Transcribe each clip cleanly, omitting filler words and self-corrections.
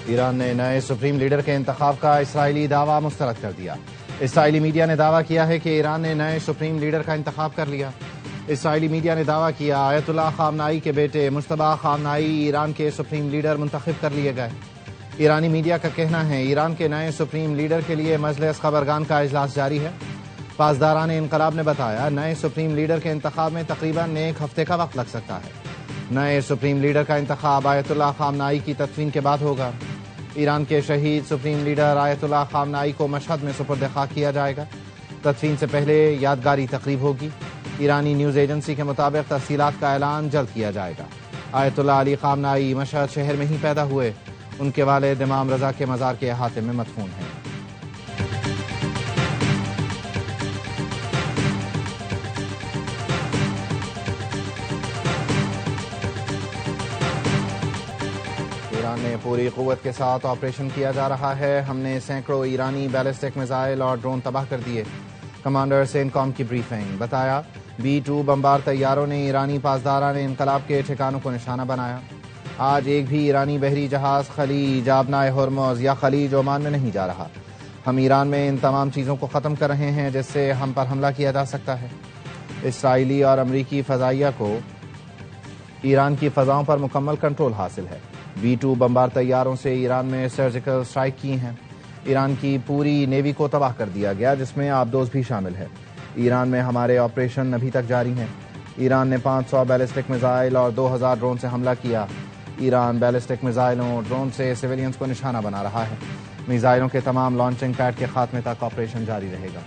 ایران نے نئے supreme leader کے انتخاب کا اسرائیلی دعویٰ مسترد کر دیا۔ اسرائیلی میڈیا نے دعویٰ کیا ہے کہ ایران نے نئے سپریم لیڈر کا انتخاب کر لیا۔ اسرائیلی میڈیا نے دعویٰ کیا آیت اللہ خامنائی کے بیٹے مجتبی خامنائی ایران کے سپریم لیڈر منتخب کر لیے گئے۔ ایرانی میڈیا کا کہنا ہے ایران کے نئے سپریم لیڈر کے لیے مجلس خبرگان کا اجلاس جاری ہے۔ پاسداران انقلاب نے بتایا نئے سپریم لیڈر کے انتخاب میں تقریباً 1 ہفتے کا وقت لگ سکتا ہے۔ نئے سپریم لیڈر کا انتخاب آیت اللہ خامنائی کی تدفین کے بعد ہوگا۔ ایران کے شہید سپریم لیڈر آیت اللہ خامنائی کو مشہد میں سپرد خاک کیا جائے گا۔ تدفین سے پہلے یادگاری تقریب ہوگی۔ ایرانی نیوز ایجنسی کے مطابق تفصیلات کا اعلان جلد کیا جائے گا۔ آیت اللہ علی خامنائی مشہد شہر میں ہی پیدا ہوئے۔ ان کے والد امام رضا کے مزار کے احاطے میں مدفون ہیں۔ ایران نے پوری قوت کے ساتھ آپریشن کیا جا رہا ہے۔ ہم نے سینکڑوں ایرانی بیلسٹک میزائل اور ڈرون تباہ کر دیے۔ کمانڈر سینکام کی بریفنگ بتایا B-2 بمبار طیاروں نے ایرانی پاسداران انقلاب کے ٹھکانوں کو نشانہ بنایا۔ آج ایک بھی ایرانی بحری جہاز خلیج آبنائے ہرمز یا خلیج عمان میں نہیں جا رہا۔ ہم ایران میں ان تمام چیزوں کو ختم کر رہے ہیں جس سے ہم پر حملہ کیا جا سکتا ہے۔ اسرائیلی اور امریکی فضائیہ کو ایران کی فضاؤں پر مکمل کنٹرول حاصل ہے۔ B-2 بمبار طیاروں سے ایران میں سرجیکل سٹرائک کی ہیں۔ ایران کی پوری نیوی کو تباہ کر دیا گیا جس میں آبدوز بھی شامل ہے۔ ایران میں ہمارے آپریشن ابھی تک جاری ہیں۔ ایران نے 500 بیلسٹک میزائل اور 2000 ڈرون سے حملہ کیا۔ ایران بیلسٹک میزائلوں ڈرون سے سویلینز کو نشانہ بنا رہا ہے۔ میزائلوں کے تمام لانچنگ پیڈ کے خاتمے تک آپریشن جاری رہے گا۔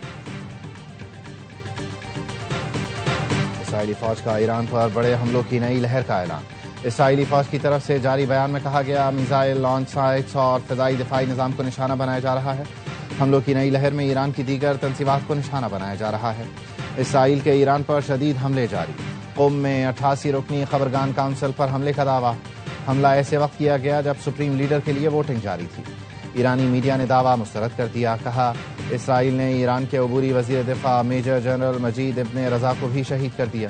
اسرائیلی فوج کا ایران پر بڑے حملوں کی نئی لہر کا اعلان۔ اسرائیلی فوج کی طرف سے جاری بیان میں کہا گیا میزائل لانچ سائٹس اور فضائی دفاعی نظام کو نشانہ بنایا جا رہا ہے۔ حملوں کی نئی لہر میں ایران کی دیگر تنصیبات کو نشانہ بنایا جا رہا ہے۔ اسرائیل کے ایران پر شدید حملے جاری۔ قم میں 88 رکنی خبرگان کونسل پر حملے کا دعویٰ۔ حملہ ایسے وقت کیا گیا جب سپریم لیڈر کے لیے ووٹنگ جاری تھی۔ ایرانی میڈیا نے دعویٰ مسترد کر دیا۔ کہا اسرائیل نے ایران کے عبوری وزیر دفاع میجر جنرل مجید ابن رضا کو بھی شہید کر دیا۔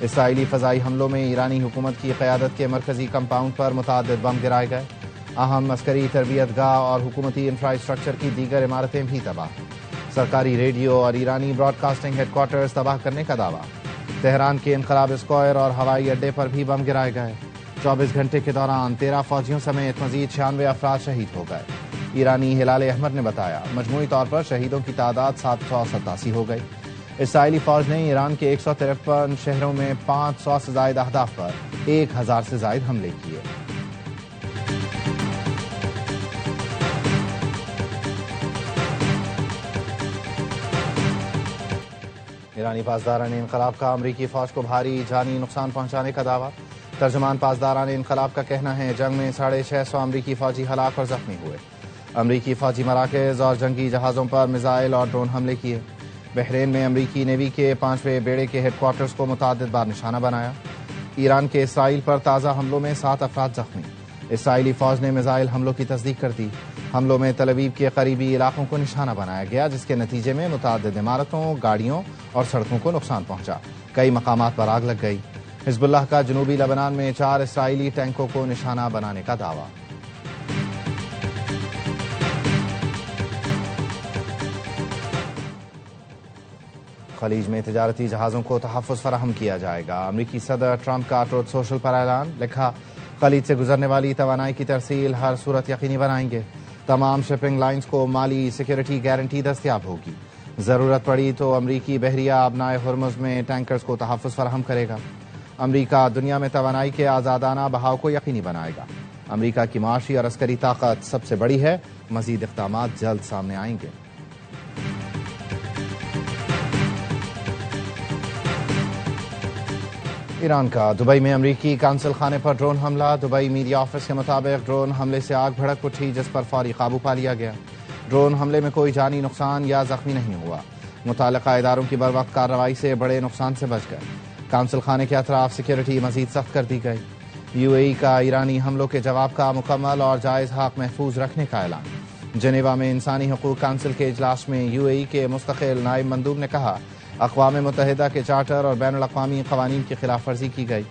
اسرائیلی فضائی حملوں میں ایرانی حکومت کی قیادت کے مرکزی کمپاؤنڈ پر متعدد بم گرائے گئے۔ اہم عسکری تربیت گاہ اور حکومتی انفراسٹرکچر کی دیگر عمارتیں بھی تباہ۔ سرکاری ریڈیو اور ایرانی براڈ کاسٹنگ ہیڈ کوارٹرز تباہ کرنے کا دعویٰ۔ تہران کے انقلاب اسکوائر اور ہوائی اڈے پر بھی بم گرائے گئے۔ 24 گھنٹے کے دوران 13 فوجیوں سمیت مزید 96 افراد شہید ہو گئے۔ ایرانی ہلال احمر نے بتایا مجموعی طور پر شہیدوں کی تعداد 787 ہو گئی۔ اسرائیلی فوج نے ایران کے 153 شہروں میں 500 سے زائد اہداف پر 1000 سے زائد حملے کیے۔ ایرانی پاسداران انقلاب کا امریکی فوج کو بھاری جانی نقصان پہنچانے کا دعویٰ۔ ترجمان پاسداران انقلاب کا کہنا ہے جنگ میں 650 امریکی فوجی ہلاک اور زخمی ہوئے۔ امریکی فوجی مراکز اور جنگی جہازوں پر میزائل اور ڈرون حملے کیے۔ بحرین میں امریکی نیوی کے 5ویں بیڑے کے ہیڈ کوارٹرز کو متعدد بار نشانہ بنایا۔ ایران کے اسرائیل پر تازہ حملوں میں 7 افراد زخمی۔ اسرائیلی فوج نے میزائل حملوں کی تصدیق کر دی۔ حملوں میں تل ابیب کے قریبی علاقوں کو نشانہ بنایا گیا جس کے نتیجے میں متعدد عمارتوں، گاڑیوں اور سڑکوں کو نقصان پہنچا۔ کئی مقامات پر آگ لگ گئی۔ حزب اللہ کا جنوبی لبنان میں 4 اسرائیلی ٹینکوں کو نشانہ بنانے کا دعویٰ۔ خلیج میں تجارتی جہازوں کو تحفظ فراہم کیا جائے گا۔ امریکی صدر ٹرمپ کا ٹروتھ سوشل پر اعلان۔ لکھا خلیج سے گزرنے والی توانائی کی ترسیل ہر صورت یقینی بنائیں گے۔ تمام شپنگ لائنز کو مالی سیکورٹی گارنٹی دستیاب ہوگی۔ ضرورت پڑی تو امریکی بحریہ آبنائے ہرمز میں ٹینکرز کو تحفظ فراہم کرے گا۔ امریکہ دنیا میں توانائی کے آزادانہ بہاؤ کو یقینی بنائے گا۔ امریکہ کی معاشی اور عسکری طاقت سب سے بڑی ہے۔ مزید اقدامات جلد سامنے آئیں گے۔ ایران کا دبئی میں امریکی قونصل خانے پر ڈرون حملہ۔ دبئی میڈیا آفس کے مطابق ڈرون حملے سے آگ بھڑک اٹھی جس پر فوری قابو پا لیا گیا۔ ڈرون حملے میں کوئی جانی نقصان یا زخمی نہیں ہوا۔ متعلقہ اداروں کی بروقت کارروائی سے بڑے نقصان سے بچ گئے۔ قونصل خانے کے اطراف سیکورٹی مزید سخت کر دی گئی۔ UAE کا ایرانی حملوں کے جواب کا مکمل اور جائز حق محفوظ رکھنے کا اعلان۔ جنیوا میں انسانی حقوق کونسل کے اجلاس میں UAE کے مستقل نائب مندوب نے کہا اقوام متحدہ کے چارٹر اور بین الاقوامی قوانین کی خلاف ورزی کی گئی۔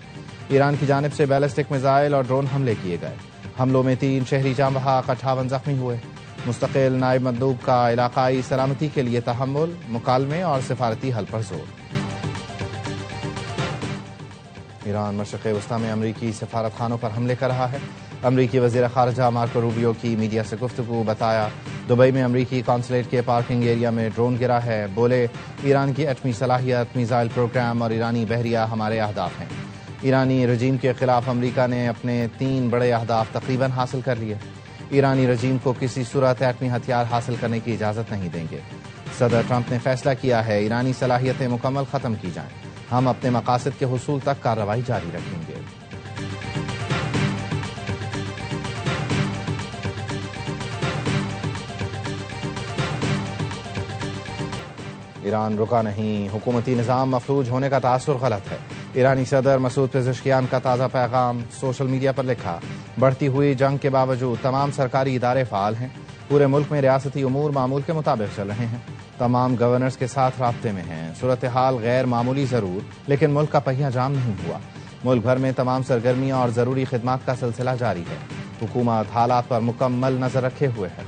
ایران کی جانب سے بیلسٹک میزائل اور ڈرون حملے کیے گئے۔ حملوں میں 3 شہری جاں بحق 58 زخمی ہوئے. مستقل نائب مندوب کا علاقائی سلامتی کے لیے تحمل، مکالمے اور سفارتی حل پر زور. ایران مشرق وسطی میں امریکی سفارت خانوں پر حملے کر رہا ہے. امریکی وزیر خارجہ مارکو روبیو کی میڈیا سے گفتگو. بتایا دبئی میں امریکی قونصلیٹ کے پارکنگ ایریا میں ڈرون گرا ہے. بولے ایران کی ایٹمی صلاحیت، میزائل پروگرام اور ایرانی بحریہ ہمارے اہداف ہیں. ایرانی رجیم کے خلاف امریکہ نے اپنے 3 بڑے اہداف تقریباً حاصل کر لیے. ایرانی رجیم کو کسی صورت ایٹمی ہتھیار حاصل کرنے کی اجازت نہیں دیں گے. صدر ٹرمپ نے فیصلہ کیا ہے ایرانی صلاحیتیں مکمل ختم کی جائیں. ہم اپنے مقاصد کے حصول تک کارروائی جاری رکھیں گے. ایران رکا نہیں، حکومتی نظام مفلوج ہونے کا تاثر غلط ہے. ایرانی صدر مسعود پزشکیان کا تازہ پیغام سوشل میڈیا پر لکھا. بڑھتی ہوئی جنگ کے باوجود تمام سرکاری ادارے فعال ہیں. پورے ملک میں ریاستی امور معمول کے مطابق چل رہے ہیں. تمام گورنرز کے ساتھ رابطے میں ہیں. صورتحال غیر معمولی ضرور، لیکن ملک کا پہیہ جام نہیں ہوا. ملک بھر میں تمام سرگرمیاں اور ضروری خدمات کا سلسلہ جاری ہے. حکومت حالات پر مکمل نظر رکھے ہوئے ہے.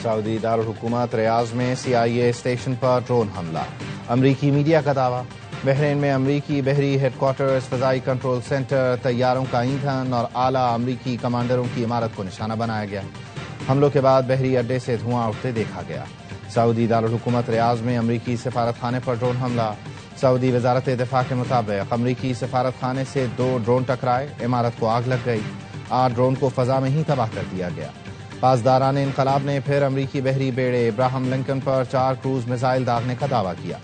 سعودی دارالحکومت ریاض میں CIA اسٹیشن پر ڈرون حملہ. امریکی میڈیا کا دعویٰ بحرین میں امریکی بحری ہیڈ کوارٹرز، فضائی کنٹرول سینٹر، طیاروں کا ایندھن اور اعلیٰ امریکی کمانڈروں کی عمارت کو نشانہ بنایا گیا. حملوں کے بعد بحری اڈے سے دھواں اٹھتے دیکھا گیا. سعودی دارالحکومت ریاض میں امریکی سفارت خانے پر ڈرون حملہ. سعودی وزارت دفاع کے مطابق امریکی سفارت خانے سے 2 ڈرون ٹکرائے، عمارت کو آگ لگ گئی. 8 ڈرون کو فضا میں ہی تباہ کر دیا گیا. پاسداران انقلاب نے پھر امریکی بحری بیڑے ابراہم لنکن پر 4 کروز میزائل داغنے کا دعویٰ کیا.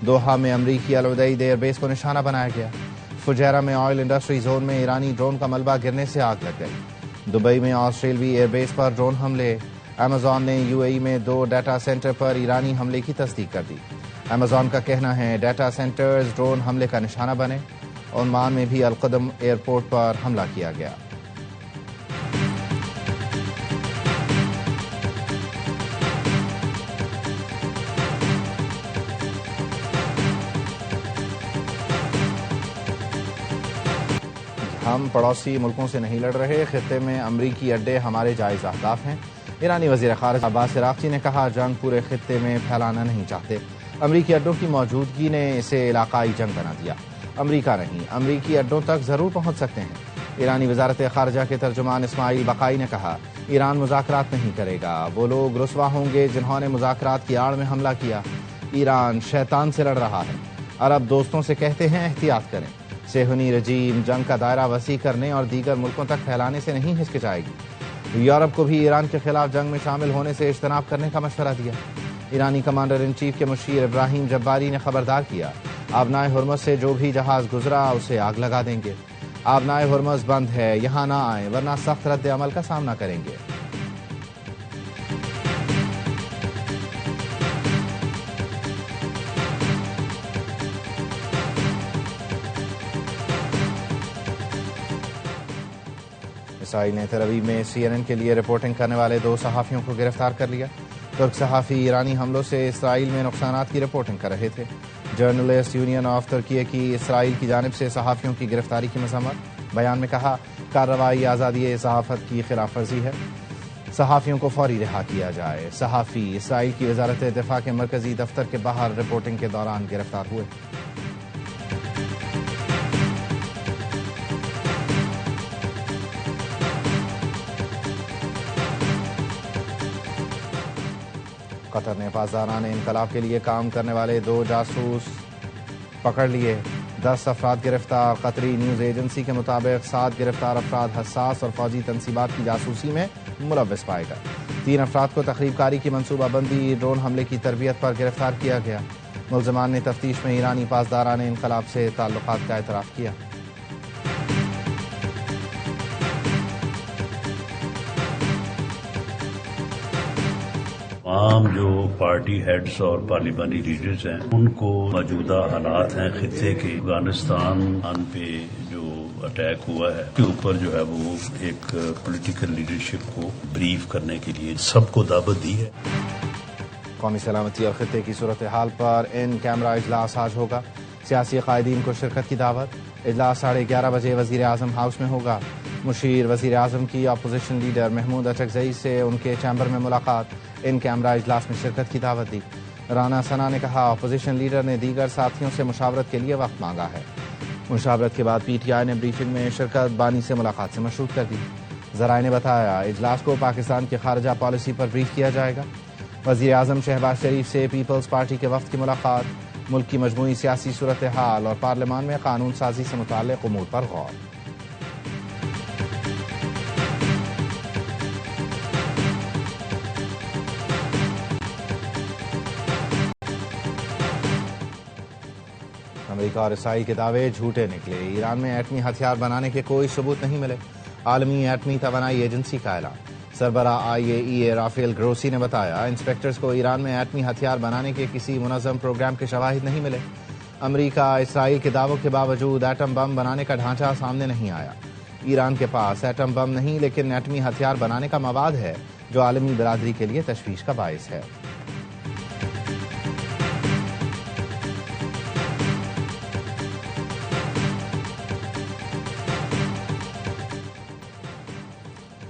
دوحہ میں امریکی العدید ایئر بیس کو نشانہ بنایا گیا. فجیرہ میں آئل انڈسٹری زون میں ایرانی ڈرون کا ملبہ گرنے سے آگ لگ گئی. دبئی میں آسٹریلوی ایئر بیس پر ڈرون حملے. ایمیزون نے UAE میں 2 ڈیٹا سینٹر پر ایرانی حملے کی تصدیق کر دی. ایمیزون کا کہنا ہے ڈیٹا سینٹرز ڈرون حملے کا نشانہ بنے. عمان میں بھی القدم ایئرپورٹ پر حملہ کیا گیا. ہم پڑوسی ملکوں سے نہیں لڑ رہے، خطے میں امریکی اڈے ہمارے جائز اہداف ہیں. ایرانی وزیر خارجہ عباس عراقچی نے کہا جنگ پورے خطے میں پھیلانا نہیں چاہتے. امریکی اڈوں کی موجودگی نے اسے علاقائی جنگ بنا دیا. امریکہ نہیں، امریکی اڈوں تک ضرور پہنچ سکتے ہیں. ایرانی وزارت خارجہ کے ترجمان اسماعیل بقائی نے کہا ایران مذاکرات نہیں کرے گا. وہ لوگ رسوا ہوں گے جنہوں نے مذاکرات کی آڑ میں حملہ کیا. ایران شیطان سے لڑ رہا ہے. عرب دوستوں سے کہتے ہیں احتیاط کریں. صہیونی رجیم جنگ کا دائرہ وسیع کرنے اور دیگر ملکوں تک پھیلانے سے نہیں ہچکچائے گی. یورپ کو بھی ایران کے خلاف جنگ میں شامل ہونے سے اجتناب کرنے کا مشورہ دیا. ایرانی کمانڈر ان چیف کے مشیر ابراہیم جباری نے خبردار کیا آبنائے ہرمز سے جو بھی جہاز گزرا اسے آگ لگا دیں گے. آبنائے ہرمز بند ہے، یہاں نہ آئیں ورنہ سخت رد عمل کا سامنا کریں گے. اسرائیل نے تل ابیب میں CNN کے لیے رپورٹنگ کرنے والے 2 صحافیوں کو گرفتار کر لیا. ترک صحافی ایرانی حملوں سے اسرائیل میں نقصانات کی رپورٹنگ کر رہے تھے. جرنلسٹ یونین آف ترکی کی اسرائیل کی جانب سے صحافیوں کی گرفتاری کی مذمت. بیان میں کہا کارروائی آزادی صحافت کی خلاف ورزی ہے. صحافیوں کو فوری رہا کیا جائے. صحافی اسرائیل کی وزارت دفاع کے مرکزی دفتر کے باہر رپورٹنگ کے دوران گرفتار ہوئے. قطر نے پاسداران انقلاب کے لیے کام کرنے والے 2 جاسوس پکڑ لیے. 10 افراد گرفتار. قطری نیوز ایجنسی کے مطابق 7 گرفتار افراد حساس اور فوجی تنصیبات کی جاسوسی میں ملوث پائے گئے. 3 افراد کو تخریب کاری کی منصوبہ بندی، ڈرون حملے کی تربیت پر گرفتار کیا گیا. ملزمان نے تفتیش میں ایرانی پاسداران انقلاب سے تعلقات کا اعتراف کیا. تمام جو پارٹی ہیڈز اور پارلیمانی لیڈرز ہیں ان کو موجودہ حالات ہیں خطے کے، افغانستان پہ جو اٹیک ہوا ہے کے اوپر جو ہے وہ ایک پولیٹیکل لیڈرشپ کو بریف کرنے کے لیے سب کو دعوت دی ہے. قومی سلامتی اور خطے کی صورتحال پر ان کیمرہ اجلاس آج ہوگا. سیاسی قائدین کو شرکت کی دعوت. اجلاس 11:30 بجے وزیر اعظم ہاؤس میں ہوگا. مشیر وزیر اعظم کی اپوزیشن لیڈر محمود اچکزئی سے ان کے چیمبر میں ملاقات. ان کیمرہ اجلاس میں شرکت کی دعوت دی. رانا ثنا نے کہا اپوزیشن لیڈر نے دیگر ساتھیوں سے مشاورت کے لیے وقت مانگا ہے. مشاورت کے بعد پی ٹی آئی نے بریفنگ میں شرکت بانی سے ملاقات سے مشروط کر دی. ذرائع نے بتایا اجلاس کو پاکستان کی خارجہ پالیسی پر بریف کیا جائے گا. وزیر اعظم شہباز شریف سے پیپلز پارٹی کے وفد کی ملاقات. ملک کی مجموعی سیاسی صورتحال اور پارلیمان میں قانون سازی سے متعلق امور پر غور. امریکہ اور اسرائیل کے دعوے جھوٹے نکلے. ایران میں ایٹمی ہتھیار بنانے کے کوئی ثبوت نہیں ملے. عالمی ایٹمی توانائی ایجنسی کا اعلان. سربراہ IAEA رافیل گروسی نے بتایا انسپیکٹرز کو ایران میں ایٹمی ہتھیار بنانے کے کسی منظم پروگرام کے شواہد نہیں ملے. امریکہ اسرائیل کے دعووں کے باوجود ایٹم بم بنانے کا ڈھانچہ سامنے نہیں آیا. ایران کے پاس ایٹم بم نہیں لیکن ایٹمی ہتھیار بنانے کا مواد ہے جو عالمی برادری کے لیے تشویش کا باعث ہے.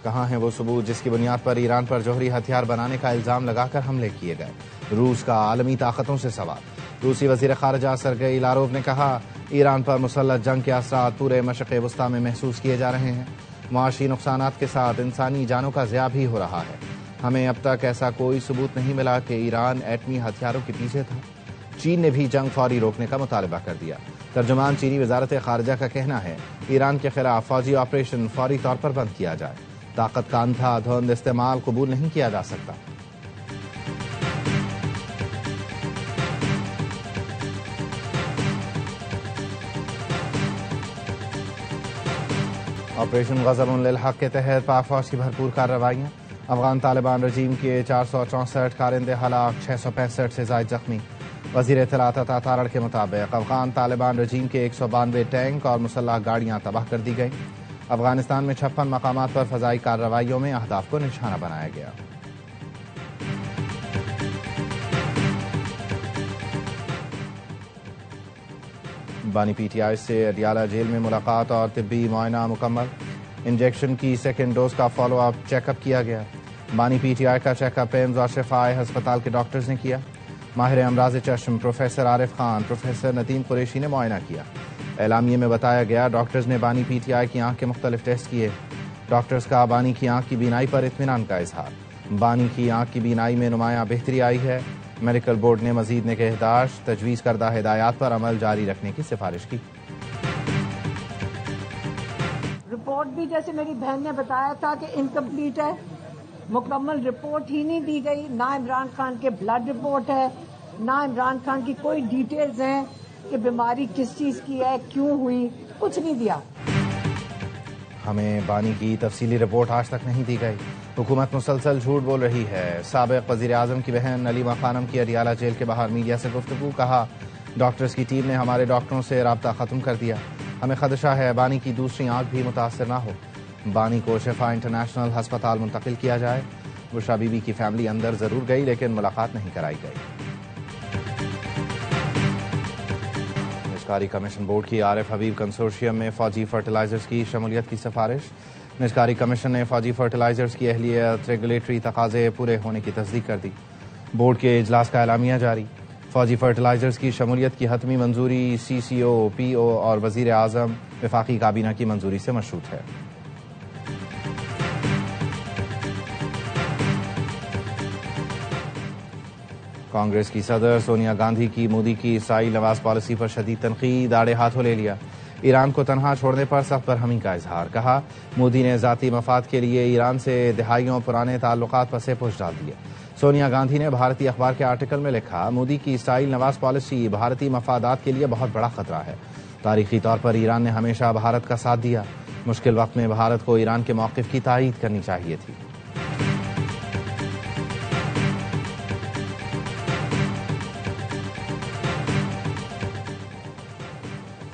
کہاں ہیں وہ ثبوت جس کی بنیاد پر ایران پر جوہری ہتھیار بنانے کا الزام لگا کر حملے کیے گئے؟ روس کا عالمی طاقتوں سے سوال. روسی وزیر خارجہ سرگئی لاروف نے کہا ایران پر مسلح جنگ کے اثرات پورے مشرق وسطیٰ میں محسوس کیے جا رہے ہیں. معاشی نقصانات کے ساتھ انسانی جانوں کا ضیاع بھی ہو رہا ہے. ہمیں اب تک ایسا کوئی ثبوت نہیں ملا کہ ایران ایٹمی ہتھیاروں کے پیچھے تھا. چین نے بھی جنگ فوری روکنے کا مطالبہ کر دیا. ترجمان چینی وزارت خارجہ کا کہنا ہے ایران کے خلاف فوجی آپریشن فوری طور پر بند کیا جائے. طاقت کا اندھا دھند استعمال قبول نہیں کیا جا سکتا. آپریشن غضب للحق کے تحت پاک فوج کی بھرپور کارروائیاں. افغان طالبان رجیم کے 464 کارندے ہلاک، 665 سے زائد زخمی. وزیر اطلاعات عطا تارڑ کے مطابق افغان طالبان رجیم کے 192 ٹینک اور مسلح گاڑیاں تباہ کر دی گئیں. افغانستان میں 56 مقامات پر فضائی کارروائیوں میں اہداف کو نشانہ بنایا گیا. بانی پی ٹی آئی سے اڈیالہ جیل میں ملاقات اور طبی معائنہ مکمل. انجیکشن کی سیکنڈ ڈوز کا فالو اپ چیک اپ کیا گیا. بانی پی ٹی آئی کا چیک اپ ایمز اور شفائے ہسپتال کے ڈاکٹرز نے کیا. ماہر امراض چشم پروفیسر عارف خان، پروفیسر ندیم قریشی نے معائنہ کیا. اعلامیے میں بتایا گیا ڈاکٹرز نے بانی پی ٹی آئی کی آنکھ کے مختلف ٹیسٹ کیے. ڈاکٹرز کا بانی کی آنکھ کی بینائی پر اطمینان کا اظہار. بانی کی آنکھ کی بینائی میں نمایاں بہتری آئی ہے. میڈیکل بورڈ نے مزید نگہداشت تجویز کردہ ہدایات پر عمل جاری رکھنے کی سفارش کی. رپورٹ بھی جیسے میری بہن نے بتایا تھا کہ انکمپلیٹ ہے. مکمل رپورٹ ہی نہیں دی گئی. نہ عمران خان کے بلڈ رپورٹ ہے، نہ عمران خان کی کوئی ڈیٹیلز ہیں کہ بیماری کس چیز کی ہے، کیوں ہوئی، کچھ نہیں دیا. ہمیں بانی کی تفصیلی رپورٹ آج تک نہیں دی گئی. حکومت مسلسل جھوٹ بول رہی ہے. سابق وزیر اعظم کی بہن نلیمہ خانم کی اڈیالہ جیل کے باہر میڈیا سے گفتگو. کہا ڈاکٹرز کی ٹیم نے ہمارے ڈاکٹروں سے رابطہ ختم کر دیا. ہمیں خدشہ ہے بانی کی دوسری آنکھ بھی متاثر نہ ہو. بانی کو شفا انٹرنیشنل ہسپتال منتقل کیا جائے. بشرا بی بی کی فیملی اندر ضرور گئی لیکن ملاقات نہیں کرائی گئی. نجکاری کمیشن بورڈ کی عارف حبیب کنسورشیم میں فوجی فرٹیلائزرز کی شمولیت کی سفارش. نجکاری کمیشن نے فوجی فرٹیلائزرز کی اہلیت ریگولیٹری تقاضے پورے ہونے کی تصدیق کر دی. بورڈ کے اجلاس کا اعلامیہ جاری. فوجی فرٹیلائزرز کی شمولیت کی حتمی منظوری CCO، PO اور وزیر اعظم وفاقی کابینہ کی منظوری سے مشروط ہے. کانگریس کی صدر سونیا گاندھی کی مودی کی اسرائیل نواز پالیسی پر شدید تنقید. آڑے ہاتھوں لے لیا. ایران کو تنہا چھوڑنے پر سخت برہمی کا اظہار. کہا مودی نے ذاتی مفاد کے لیے ایران سے دہائیوں پرانے تعلقات پسے پوش ڈال دیے. سونیا گاندھی نے بھارتی اخبار کے آرٹیکل میں لکھا مودی کی اسرائیل نواز پالیسی بھارتی مفادات کے لیے بہت بڑا خطرہ ہے. تاریخی طور پر ایران نے ہمیشہ بھارت کا ساتھ دیا. مشکل وقت میں بھارت کو ایران کے موقف کی تائید کرنی چاہیے تھی.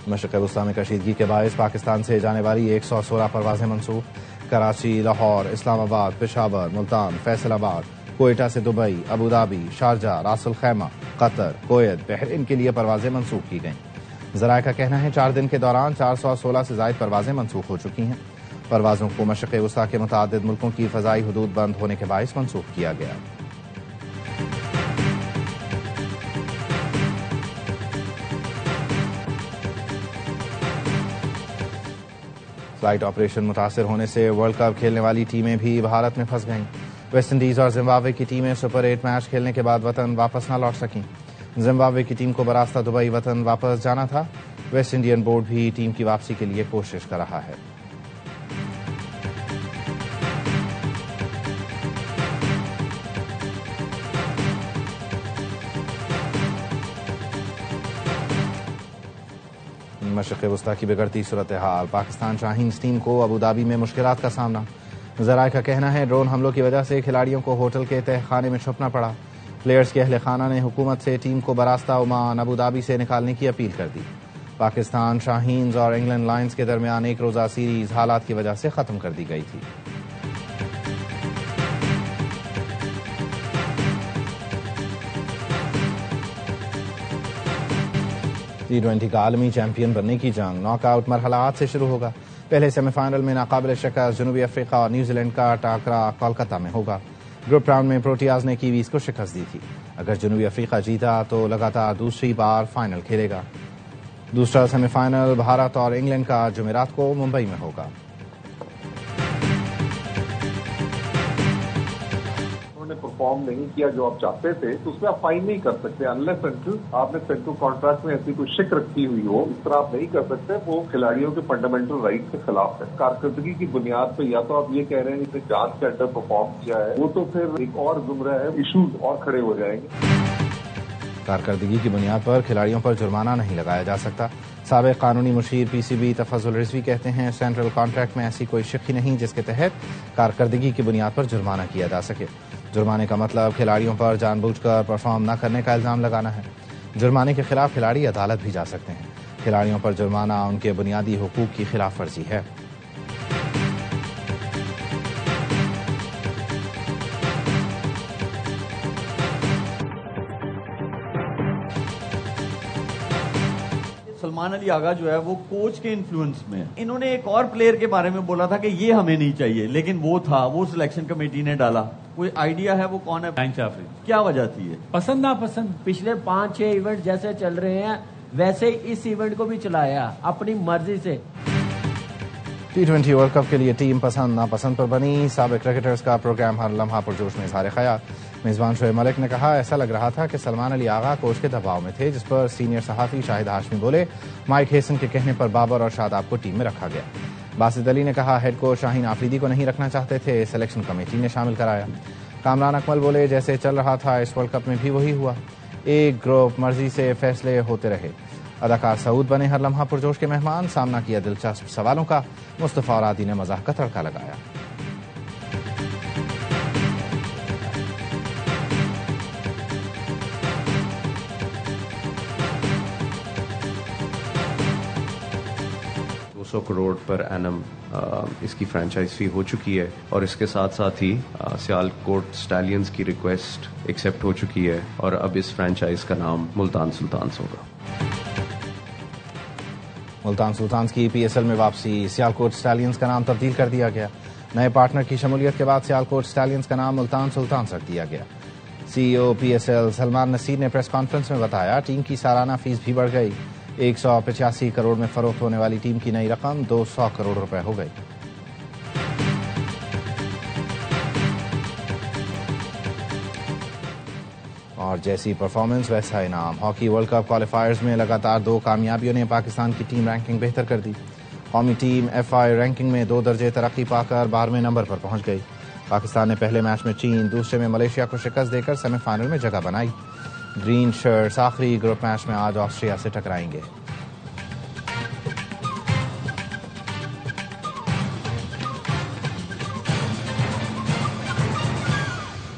مشرق وسطیٰ میں کشیدگی کے باعث پاکستان سے جانے والی 116 پروازیں منسوخ. کراچی، لاہور، اسلام آباد، پشاور، ملتان، فیصل آباد، کوئٹہ سے Dubai, Abu Dhabi, Sharjah, Ras Al Khaimah, Qatar, Kuwait, Bahrain کے لیے پروازیں منسوخ کی گئیں۔ ذرائع کا کہنا ہے 4 دن کے دوران 416 سے زائد پروازیں منسوخ ہو چکی ہیں۔ پروازوں کو مشرق وسطیٰ کے متعدد ملکوں کی فضائی حدود بند ہونے کے باعث منسوخ کیا گیا۔ فلائٹ آپریشن متاثر ہونے سے ورلڈ کپ کھیلنے والی ٹیمیں بھی بھارت میں پھنس گئیں۔ ویسٹ انڈیز اور زمبابوے کی ٹیمیں سپر 8 میچ کھیلنے کے بعد وطن واپس نہ لوٹ سکیں۔ زمبابوے کی ٹیم کو براستہ دبئی وطن واپس جانا تھا۔ ویسٹ انڈین بورڈ بھی ٹیم کی واپسی کے لیے کوشش کر رہا ہے۔ مشرق وسطیٰ کی بگڑتی صورتحال، پاکستان شاہینز ٹیم کو ابوظہبی میں مشکلات کا سامنا۔ ذرائع کا کہنا ہے ڈرون حملوں کی وجہ سے کھلاڑیوں کو ہوٹل کے تہہ خانے میں چھپنا پڑا۔ پلیئرز کے اہل خانہ نے حکومت سے ٹیم کو براستہ عمان ابوظہبی سے نکالنے کی اپیل کر دی۔ پاکستان شاہینز اور انگلینڈ لائنز کے درمیان ایک روزہ سیریز حالات کی وجہ سے ختم کر دی گئی تھی۔ T20 کا عالمی چیمپئن بننے کی جنگ ناک آؤٹ مرحلہ آج سے شروع ہوگا۔ پہلے سیمی فائنل میں ناقابل شکست جنوبی افریقہ اور نیوزی لینڈ کا ٹاکرا کولکتہ میں ہوگا۔ گروپ راؤنڈ میں پروٹیاز نے کیویز کو شکست دی تھی۔ اگر جنوبی افریقہ جیتا تو لگاتار دوسری بار فائنل کھیلے گا۔ دوسرا سیمی فائنل بھارت اور انگلینڈ کا جمعرات کو ممبئی میں ہوگا۔ پرفارم نہیں کیا جو آپ چاہتے تھے تو اس میں آپ فائن نہیں کر سکتے انلیس انٹل آپ نے سینٹرل کانٹریکٹ میں ایسی کوئی شک رکھی ہوئی ہو، اس طرح آپ نہیں کر سکتے۔ وہ کھلاڑیوں کے فنڈامنٹل رائٹ کے خلاف ہے۔ کارکردگی کی بنیاد پہ یا تو آپ یہ کہہ رہے ہیں کہ جان کے انڈر پرفارم کیا ہے، وہ تو پھر ایک اور زمرہ ہے، ایشوز اور کھڑے ہو جائیں گے۔ کارکردگی کی بنیاد پر کھلاڑیوں پر جرمانہ نہیں لگایا جا سکتا۔ سابق قانونی مشیر پی سی بی تفضل رضوی کہتے ہیں سینٹرل کانٹریکٹ میں ایسی کوئی شق ہی نہیں جس کے تحت کارکردگی کی بنیاد پر جرمانہ کیا جا سکے۔ جرمانے کا مطلب کھلاڑیوں پر جان بوجھ کر پرفارم نہ کرنے کا الزام لگانا ہے۔ جرمانے کے خلاف کھلاڑی عدالت بھی جا سکتے ہیں۔ کھلاڑیوں پر جرمانہ ان کے بنیادی حقوق کی خلاف ورزی ہے۔ سلمان علی آغا جو ہے وہ کوچ کے انفلوئنس میں، انہوں نے ایک اور پلیئر کے بارے میں بولا تھا کہ یہ ہمیں نہیں چاہیے، لیکن وہ تھا، وہ سلیکشن کمیٹی نے ڈالا۔ کوئی آئیڈیا ہے وہ کون ہے؟ کیا وجہ تھی ہے؟ پسند ناپسند۔ پچھلے 5-6 ایونٹ جیسے چل رہے ہیں ویسے اس ایونٹ کو بھی چلایا اپنی مرضی سے۔ T20 ورلڈ کپ کے لیے ٹیم پسند ناپسند پر بنی۔ سابق کرکٹرز کا پروگرام ہر لمحہ پرجوش میں اظہار خیال۔ میزبان شعیب ملک نے کہا ایسا لگ رہا تھا کہ سلمان علی آغا کوچ کے دباؤ میں تھے، جس پر سینئر صحافی شاہد ہاشمی بولے مائک ہیسن کے کہنے پر بابر اور شاداب کو ٹیم میں رکھا گیا۔ باسط علی نے کہا ہیڈ کوچ شاہین آفریدی کو نہیں رکھنا چاہتے تھے، سلیکشن کمیٹی نے شامل کرایا۔ کامران اکمل بولے جیسے چل رہا تھا اس ورلڈ کپ میں بھی وہی ہوا، ایک گروپ مرضی سے فیصلے ہوتے رہے۔ اداکار سعود بنے ہر لمحہ پرجوش کے مہمان، سامنا کیا دلچسپ سوالوں کا، مصطفیٰ اور عادی نے مزاح کا تڑکا لگایا۔ کروڑ پر اینم اس کی فرانچائز فی ہو چکی ہے، اور اس کے ساتھ ساتھ ہی سیال کوٹ سٹیلینز کی ریکویسٹ ایکسیپٹ ہو چکی ہے، اور اب اس فرانچائز کا نام ملتان سلطانز ہوگا۔ ملتان سلطانز کی پی ایس ایل میں واپسی، سیال کوٹ سٹیلینز کا نام تبدیل کر دیا گیا۔ نئے پارٹنر کی شمولیت کے بعد سیال کوٹ سٹیلینز کا نام ملتان سلطانز رکھ دیا گیا۔ C E O P S L Salman Naseer نے پریس کانفرنس میں بتایا ٹیم کی سالانہ فیس بھی بڑھ گئی، 185 کروڑ میں فروخت ہونے والی ٹیم کی نئی رقم 200 کروڑ روپے ہو گئی۔ اور جیسی پرفارمنس ویسا انعام۔ ہاکی ورلڈ کپ کوالیفائرز میں لگاتار 2 کامیابیوں نے پاکستان کی ٹیم رینکنگ بہتر کر دی۔ قومی ٹیم ایف آئی رینکنگ میں 2 درجے ترقی پا کر 12ویں نمبر پر پہنچ گئی۔ پاکستان نے پہلے میچ میں چین، دوسرے میں ملیشیا کو شکست دے کر سیمی فائنل میں جگہ بنائی۔ گرین شرٹس آخری گروپ میچ میں آج آسٹریا سے ٹکرائیں گے۔